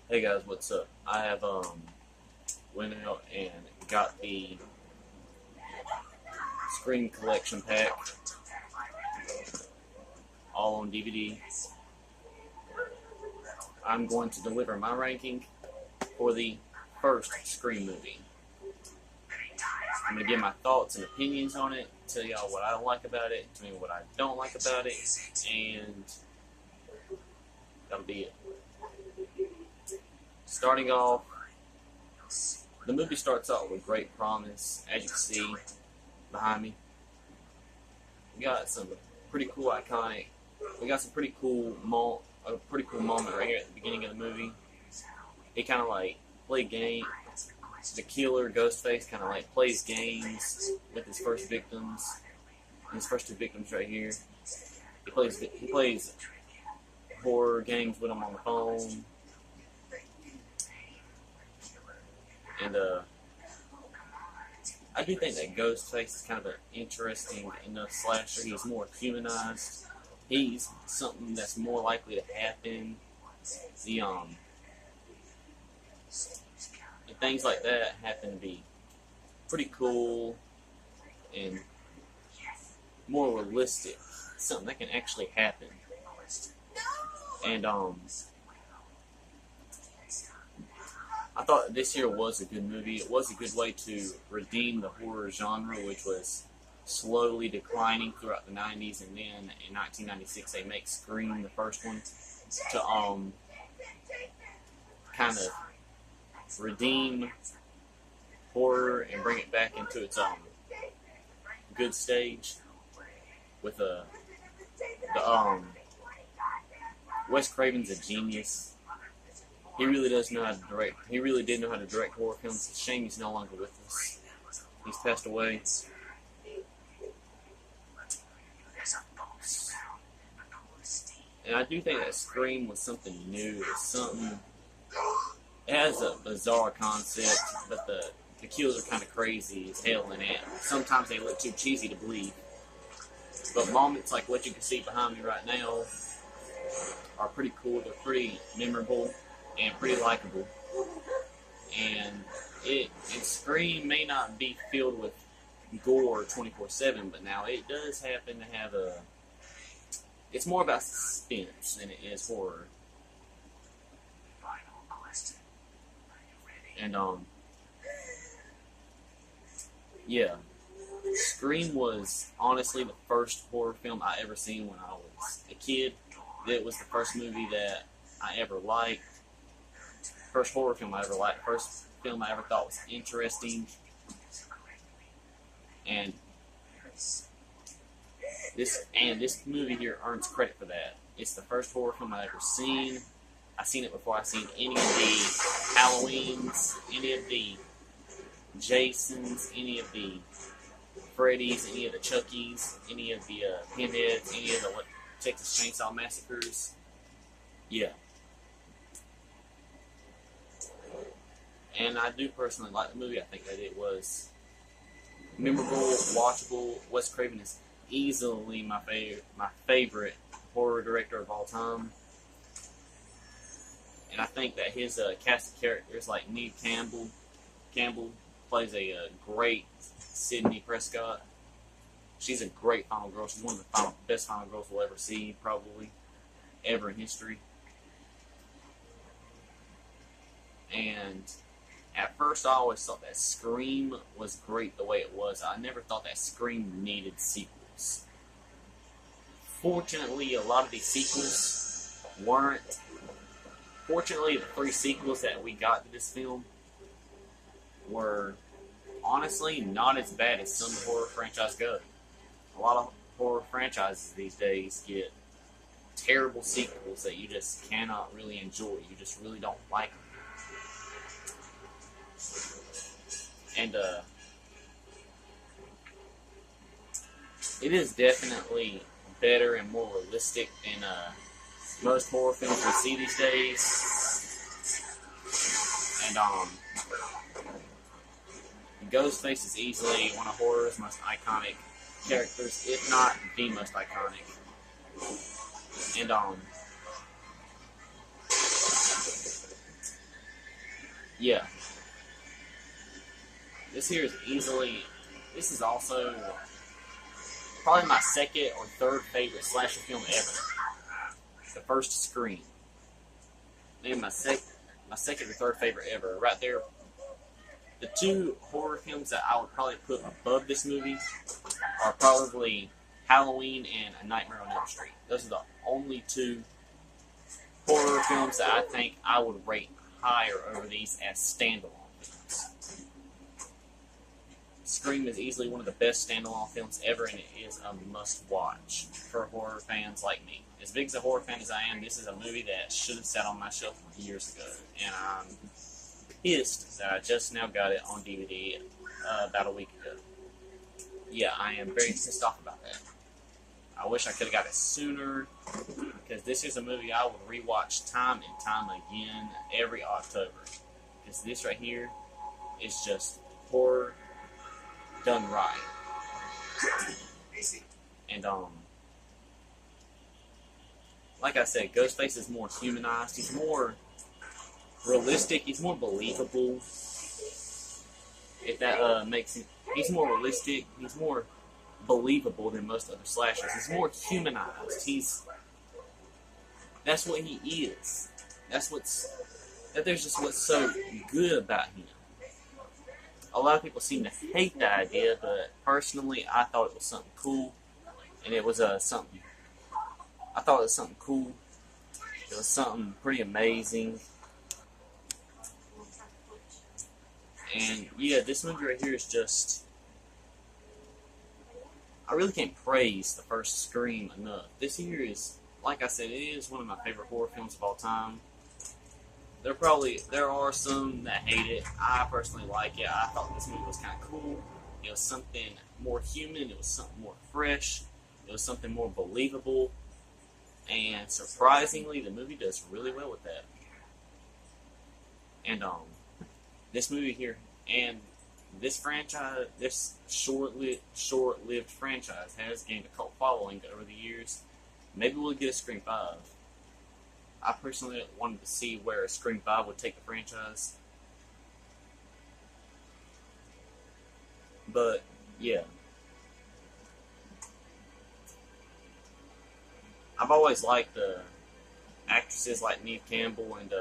Hey guys, what's up? I have went out and got the Scream Collection Pack, all on DVD. I'm going to deliver my ranking for the first Scream movie. I'm going to give my thoughts and opinions on it, tell y'all what I like about it, tell me what I don't like about it, and that'll be it. Starting off, the movie starts out with great promise, as you can see behind me. We got some pretty cool iconic. We got some pretty cool a pretty cool moment right here at the beginning of the movie. He kind of like played game. The killer Ghostface kind of like plays games with his first victims. His first two victims right here. He plays horror games with them on the phone. And I do think that Ghostface is kind of an interesting enough slasher. He's more humanized. He's something that's more likely to happen. And things like that happen to be pretty cool and more realistic. Something that can actually happen. And I thought this here was a good movie. It was a good way to redeem the horror genre, which was slowly declining throughout the 90s, and then in 1996 they make Scream, the first one, to kind of redeem horror and bring it back into its good stage with the Wes Craven's a genius. He really does know how to direct. He really did know how to direct horror films. It's a shame he's no longer with us. He's passed away. And I do think that Scream was something new. It's something. It has a bizarre concept, but the kills are kind of crazy as hell in it. Sometimes they look too cheesy to believe. But moments like what you can see behind me right now are pretty cool. They're pretty memorable and pretty likable. And Scream may not be filled with gore 24/7, but now it does happen to have it's more about suspense than it is horror. And yeah, Scream was honestly the first horror film I ever seen when I was a kid. It was the first movie that I ever liked. First horror film I ever liked. First film I ever thought was interesting. And this movie here earns credit for that. It's the first horror film I ever seen. I seen it before I seen any of the Halloweens, any of the Jasons, any of the Freddys, any of the Chuckies, any of the Pinheads, any of the Texas Chainsaw Massacres. Yeah. And I do personally like the movie. I think that it was memorable, watchable. Wes Craven is easily my favorite horror director of all time. And I think that his cast of characters, like Neve Campbell plays a great Sidney Prescott. She's a great final girl. She's one of the best final girls we'll ever see, probably, ever in history. And at first, I always thought that Scream was great the way it was. I never thought that Scream needed sequels. Fortunately, a lot of these sequels weren't. Fortunately, the 3 sequels that we got to this film were honestly not as bad as some horror franchises go. A lot of horror franchises these days get terrible sequels that you just cannot really enjoy. You just really don't like them. And it is definitely better and more realistic than most horror films we see these days. And Ghostface is easily one of horror's most iconic characters, if not the most iconic. And Yeah, this here is easily. This is also probably my second or third favorite slasher film ever. The first Scream. Man, my second or third favorite ever. Right there. The two horror films that I would probably put above this movie are probably Halloween and A Nightmare on Elm Street. Those are the only two horror films that I think I would rate higher over these as standalone films. Scream is easily one of the best standalone films ever, and it is a must-watch for horror fans like me. As big as a horror fan as I am, this is a movie that should have sat on my shelf years ago, and I'm pissed that I just now got it on DVD about a week ago. Yeah, I am very pissed off about that. I wish I could have got it sooner, because this is a movie I would rewatch time and time again every October. Because this right here is just horror done right. And like I said, Ghostface is more humanized. He's more realistic. He's more believable. If that makes him, he's more realistic. He's more believable than most other slashers. He's more humanized. That's what he is. There's just what's so good about him. A lot of people seem to hate the idea, but personally, I thought it was something cool, and it was something. I thought it was something cool. It was something pretty amazing. And yeah, this movie right here is just. I really can't praise the first Scream enough. This here is, like I said, it is one of my favorite horror films of all time. There are some that hate it. I personally like it. I thought this movie was kind of cool. It was something more human. It was something more fresh. It was something more believable. And surprisingly, the movie does really well with that. And this movie here and this franchise, this short-lived franchise, has gained a cult following over the years. Maybe we'll get a Scream 5. I personally wanted to see where Scream 5 would take the franchise. But, yeah. I've always liked actresses like Neve Campbell and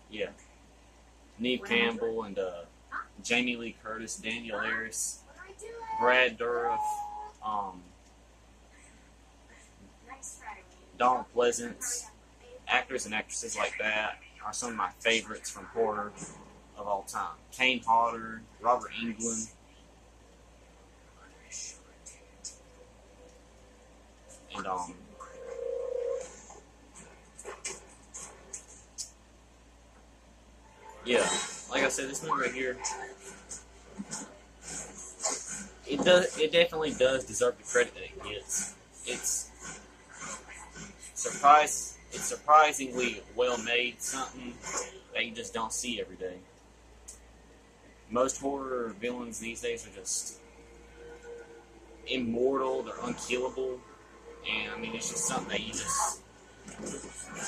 yeah, Neve Campbell and Jamie Lee Curtis, Daniel Harris, Brad Dourif, Donald Pleasance. Actors and actresses like that are some of my favorites from horror of all time. Kane Hodder, Robert Englund. And yeah, like I said, this movie right here, it definitely does deserve the credit that it gets. It's surprisingly well made, something that you just don't see every day. Most horror villains these days are just immortal, they're unkillable, and I mean, it's just something that you just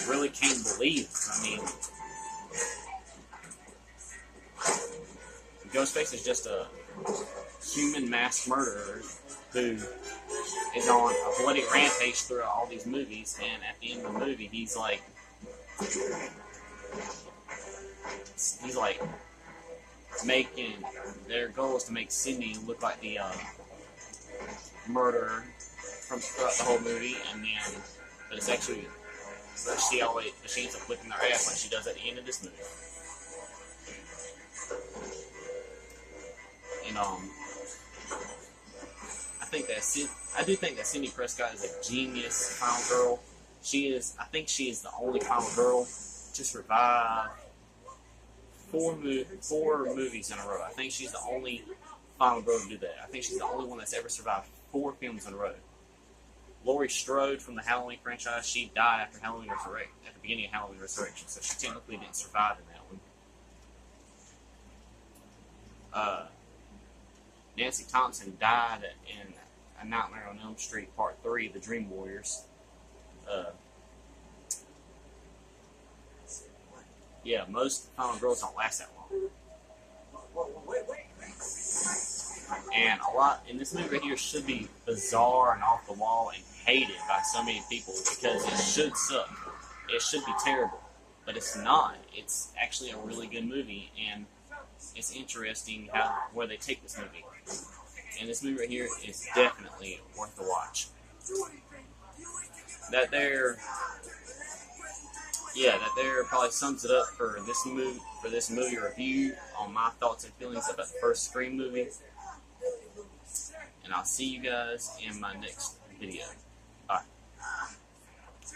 really can't believe. I mean, Ghostface is just a human mass murderer who is on a bloody rampage throughout all these movies, and at the end of the movie, he's like making, their goal is to make Cindy look like the murderer from throughout the whole movie, and then, but it's actually, she ends up whipping their ass like she does at the end of this movie. And I do think that Cindy Prescott is a genius final girl. I think she is the only final girl to survive four movies in a row. I think she's the only final girl to do that. I think she's the only one that's ever survived 4 films in a row. Laurie Strode from the Halloween franchise, she died after at the beginning of Halloween Resurrection, so she technically didn't survive in that one. Nancy Thompson died in A Nightmare on Elm Street Part 3, The Dream Warriors. Yeah, most final girls don't last that long. And a lot in this movie right here should be bizarre and off the wall and hated by so many people because it should suck. It should be terrible. But it's not. It's actually a really good movie, and it's interesting where they take this movie. And this movie right here is definitely worth the watch. That there probably sums it up for this movie review on my thoughts and feelings about the first Scream movie. And I'll see you guys in my next video.